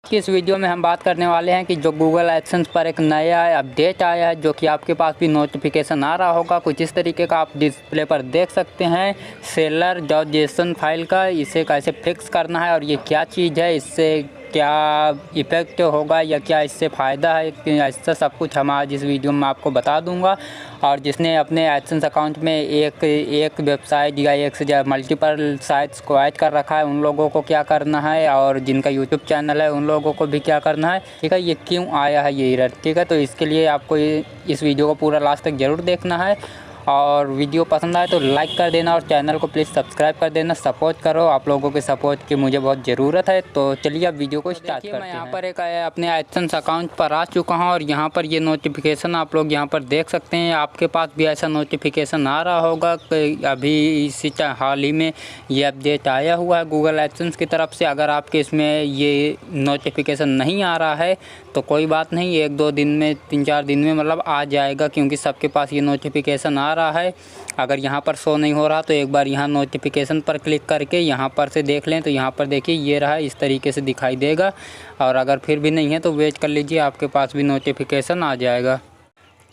की इस वीडियो में हम बात करने वाले हैं कि जो गूगल एडसेंस पर एक नया अपडेट आया है, जो कि आपके पास भी नोटिफिकेशन आ रहा होगा। कुछ इस तरीके का आप डिस्प्ले पर देख सकते हैं sellers.json फाइल का। इसे कैसे फिक्स करना है और ये क्या चीज़ है, इससे क्या इफ़ेक्ट होगा या क्या इससे फ़ायदा है, ऐसा सब कुछ हम आज इस वीडियो में आपको बता दूंगा। और जिसने अपने एडसेंस अकाउंट में एक वेबसाइट या एक से मल्टीपल साइट्स को ऐड कर रखा है, उन लोगों को क्या करना है, और जिनका यूट्यूब चैनल है उन लोगों को भी क्या करना है। ठीक है, ये क्यों आया है ये एरर। ठीक है, तो इसके लिए आपको इस वीडियो को पूरा लास्ट तक ज़रूर देखना है। और वीडियो पसंद आए तो लाइक कर देना और चैनल को प्लीज़ सब्सक्राइब कर देना। सपोर्ट करो, आप लोगों के सपोर्ट की मुझे बहुत ज़रूरत है। तो चलिए अब वीडियो को स्टार्ट करते हैं। मैं यहाँ पर एक अपने एडसेंस अकाउंट पर आ चुका हूँ और यहाँ पर ये नोटिफिकेशन आप लोग यहाँ पर देख सकते हैं। आपके पास भी ऐसा नोटिफिकेशन आ रहा होगा। अभी इसी हाल ही में ये अपडेट आया हुआ है गूगल एडसेंस की तरफ से। अगर आपके इसमें ये नोटिफिकेशन नहीं आ रहा है तो कोई बात नहीं, 1-2 दिन में 3-4 दिन में मतलब आ जाएगा, क्योंकि सबके पास ये नोटिफिकेशन आ रहा है। अगर यहाँ पर शो नहीं हो रहा तो एक बार यहाँ नोटिफिकेशन पर क्लिक करके यहाँ पर से देख लें, तो यहाँ पर देखिए ये रहा, इस तरीके से दिखाई देगा। और अगर फिर भी नहीं है तो वेट कर लीजिए, आपके पास भी नोटिफिकेशन आ जाएगा।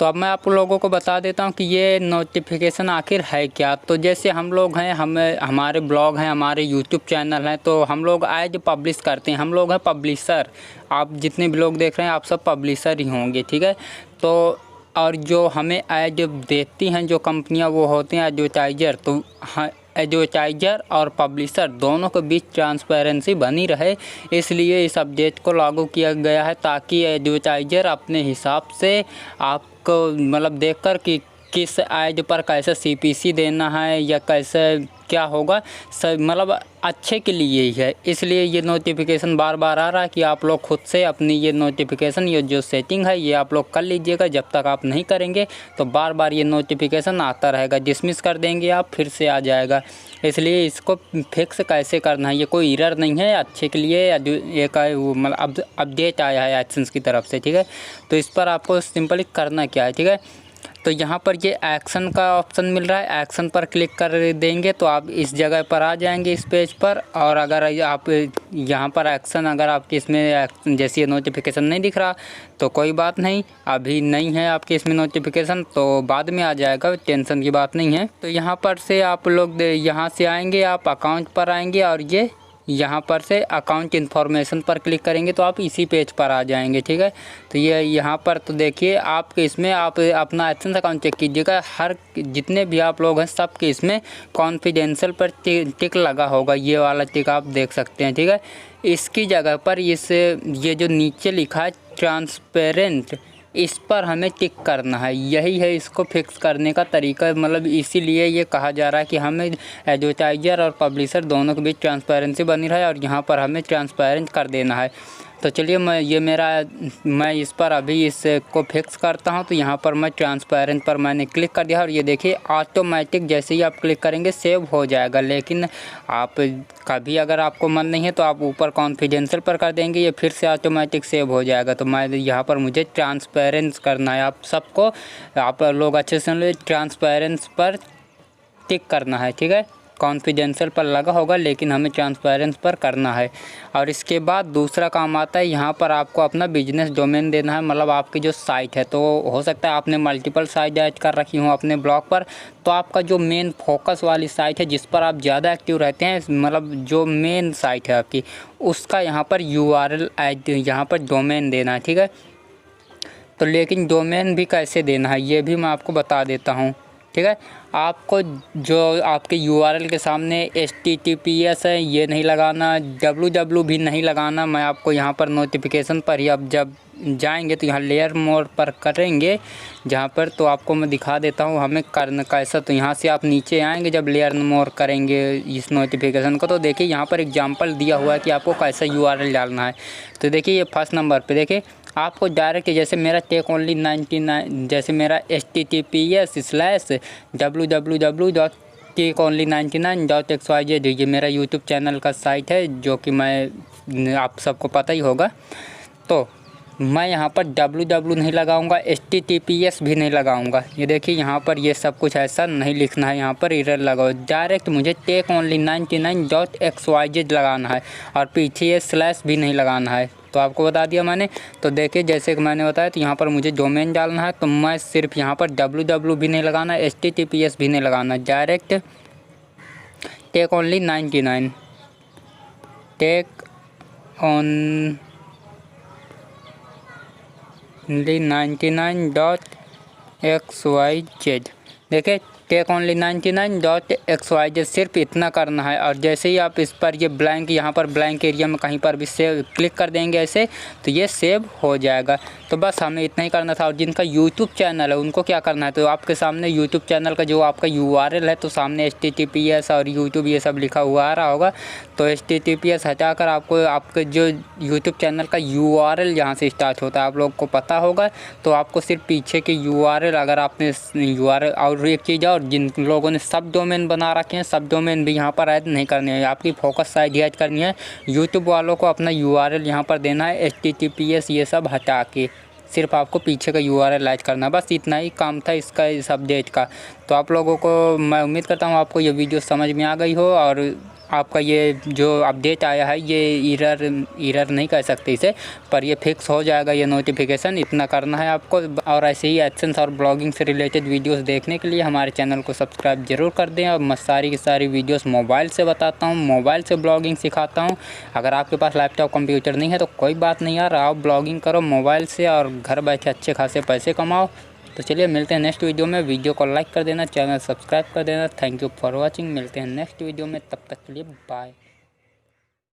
तो अब मैं आप लोगों को बता देता हूँ कि ये नोटिफिकेशन आखिर है क्या। तो जैसे हम लोग हैं, हमारे ब्लॉग हैं, हमारे यूट्यूब चैनल हैं, तो हम लोग ऐड पब्लिश करते हैं। हम लोग हैं पब्लिशर। आप जितने भी लोग देख रहे हैं आप सब पब्लिशर ही होंगे। ठीक है, तो और जो हमें ऐड देती हैं जो कंपनियां, वो होते हैं एडवर्टाइज़र। तो हाँ, एडवर्टाइज़र और पब्लिशर दोनों के बीच ट्रांसपेरेंसी बनी रहे, इसलिए इस अपडेट को लागू किया गया है, ताकि एडवर्टाइज़र अपने हिसाब से आपको मतलब देखकर कि किस ऐड पर कैसे CPC देना है या कैसे क्या होगा, सब मतलब अच्छे के लिए ही है। इसलिए ये नोटिफिकेशन बार बार आ रहा है कि आप लोग खुद से अपनी ये नोटिफिकेशन, ये जो सेटिंग है, ये आप लोग कर लीजिएगा। जब तक आप नहीं करेंगे तो बार बार ये नोटिफिकेशन आता रहेगा। डिसमिस कर देंगे आप, फिर से आ जाएगा। इसलिए इसको फिक्स कैसे करना है, ये कोई एरर नहीं है, अच्छे के लिए एक मतलब अपडेट आया है एडसेंस की तरफ से। ठीक है, तो इस पर आपको सिंपली करना क्या है। ठीक है, तो यहाँ पर ये एक्शन का ऑप्शन मिल रहा है, एक्शन पर क्लिक कर देंगे तो आप इस जगह पर आ जाएंगे, इस पेज पर। और अगर आप यहाँ पर एक्शन, अगर आपके इसमें जैसे ये नोटिफिकेशन नहीं दिख रहा तो कोई बात नहीं, अभी नहीं है आपके इसमें नोटिफिकेशन, तो बाद में आ जाएगा, टेंशन की बात नहीं है। तो यहाँ पर से आप लोग यहाँ से आएंगे, आप अकाउंट पर आएंगे और ये यहाँ पर से अकाउंट इन्फॉर्मेशन पर क्लिक करेंगे तो आप इसी पेज पर आ जाएंगे। ठीक है, तो ये यहाँ पर तो देखिए आपके इसमें आप अपना एडसेंस अकाउंट चेक कीजिएगा। हर जितने भी आप लोग हैं सबके इसमें कॉन्फिडेंशियल पर टिक लगा होगा, ये वाला टिक आप देख सकते हैं। ठीक है, इसकी जगह पर ये जो नीचे लिखा है ट्रांसपेरेंट, इस पर हमें टिक करना है। यही है इसको फिक्स करने का तरीका। मतलब इसीलिए ये कहा जा रहा है कि हमें एडवर्टाइज़र और पब्लिशर दोनों के बीच ट्रांसपेरेंसी बनी रहे, और यहाँ पर हमें ट्रांसपेरेंट कर देना है। तो चलिए मैं इस पर अभी इसको फिक्स करता हूँ। तो यहाँ पर मैं ट्रांसपेरेंट पर मैंने क्लिक कर दिया और ये देखिए ऑटोमेटिक जैसे ही आप क्लिक करेंगे सेव हो जाएगा। लेकिन आप कभी अगर आपको मन नहीं है तो आप ऊपर कॉन्फिडेंशियल पर कर देंगे, ये फिर से ऑटोमेटिक सेव हो जाएगा। तो मैं यहाँ पर मुझे ट्रांसपेरेंस करना है। आप सबको, आप लोग अच्छे से ट्रांसपेरेंस पर टिक करना है। ठीक है, कॉन्फिडेंशियल पर लगा होगा लेकिन हमें ट्रांसपेरेंस पर करना है। और इसके बाद दूसरा काम आता है, यहाँ पर आपको अपना बिजनेस डोमेन देना है, मतलब आपकी जो साइट है। तो हो सकता है आपने मल्टीपल साइट ऐड कर रखी हो अपने ब्लॉग पर, तो आपका जो मेन फोकस वाली साइट है जिस पर आप ज़्यादा एक्टिव रहते हैं, मतलब जो मेन साइट है आपकी, उसका यहाँ पर URL ऐड, यहाँ पर डोमेन देना है। ठीक है, तो लेकिन डोमेन भी कैसे देना है ये भी मैं आपको बता देता हूँ। ठीक है, आपको जो आपके URL के सामने HTTPS है ये नहीं लगाना, www भी नहीं लगाना। मैं आपको यहाँ पर नोटिफिकेशन पर ही, अब जब जाएंगे तो यहाँ लेयर मोड पर करेंगे जहाँ पर, तो आपको मैं दिखा देता हूँ हमें करना कैसा। तो यहाँ से आप नीचे आएंगे, जब लेयर मोड करेंगे इस नोटिफिकेशन को, तो देखिए यहाँ पर एग्जांपल दिया हुआ है कि आपको कैसा URL डालना है। तो देखिए ये फर्स्ट नंबर पे देखिए आपको डायरेक्ट, जैसे मेरा टेक ओनली 99, जैसे मेरा https/www.tekonly99.xyz, ये मेरा यूट्यूब चैनल का साइट है, जो कि मैं आप सबको पता ही होगा। तो मैं यहाँ पर www नहीं लगाऊंगा, https भी नहीं लगाऊंगा। ये देखिए यहाँ पर ये सब कुछ ऐसा नहीं लिखना है, यहाँ पर एरर लगाओ। डायरेक्ट मुझे tekonly99.xyz लगाना है और पीछे ये स्लैश भी नहीं लगाना है। तो आपको बता दिया मैंने। तो देखिए जैसे कि मैंने बताया, तो यहाँ पर मुझे डोमेन डालना है, तो मैं सिर्फ यहाँ पर www भी नहीं लगाना, https भी नहीं लगाना, direct tech only 99 tech only 99.xyz। देखिए टेक ओनली 99.xyz, सिर्फ इतना करना है। और जैसे ही आप इस पर ये ब्लैंक, यहाँ पर ब्लैंक एरिया में कहीं पर भी सेव क्लिक कर देंगे ऐसे, तो ये सेव हो जाएगा। तो बस हमें इतना ही करना था। और जिनका यूट्यूब चैनल है उनको क्या करना है, तो आपके सामने यूट्यूब चैनल का जो आपका URL है, तो सामने https और यूट्यूब ये सब लिखा हुआ आ रहा होगा। तो https हटाकर आपको आपके जो यूट्यूब चैनल का URL जहाँ से स्टार्ट होता है आप लोग को पता होगा, तो आपको सिर्फ पीछे के URL, अगर आपने URL, और एक चीज़ और, जिन लोगों ने सब डोमेन बना रखे हैं, सब डोमेन भी यहाँ पर ऐड नहीं करनी है, आपकी फोकस साइट ऐड करनी है। यूट्यूब वालों को अपना URL यहाँ पर देना है, https ये सब हटा के सिर्फ आपको पीछे का URL ऐड करना है। बस इतना ही काम था इसका, इस अपडेट का। तो आप लोगों को मैं उम्मीद करता हूँ आपको ये वीडियो समझ में आ गई हो, और आपका ये जो अपडेट आया है ये एरर नहीं कह सकते इसे, पर ये फिक्स हो जाएगा ये नोटिफिकेशन। इतना करना है आपको। और ऐसे ही एडसेंस और ब्लॉगिंग से रिलेटेड वीडियोस देखने के लिए हमारे चैनल को सब्सक्राइब जरूर कर दें। और मैं सारी की सारी वीडियोस मोबाइल से बताता हूँ, मोबाइल से ब्लॉगिंग सिखाता हूँ। अगर आपके पास लैपटॉप कंप्यूटर नहीं है तो कोई बात नहीं यार, आप ब्लॉगिंग करो मोबाइल से और घर बैठे अच्छे खासे पैसे कमाओ। तो चलिए मिलते हैं नेक्स्ट वीडियो में। वीडियो को लाइक कर देना, चैनल सब्सक्राइब कर देना। Thank you for watching. मिलते हैं नेक्स्ट वीडियो में, तब तक के लिए बाय।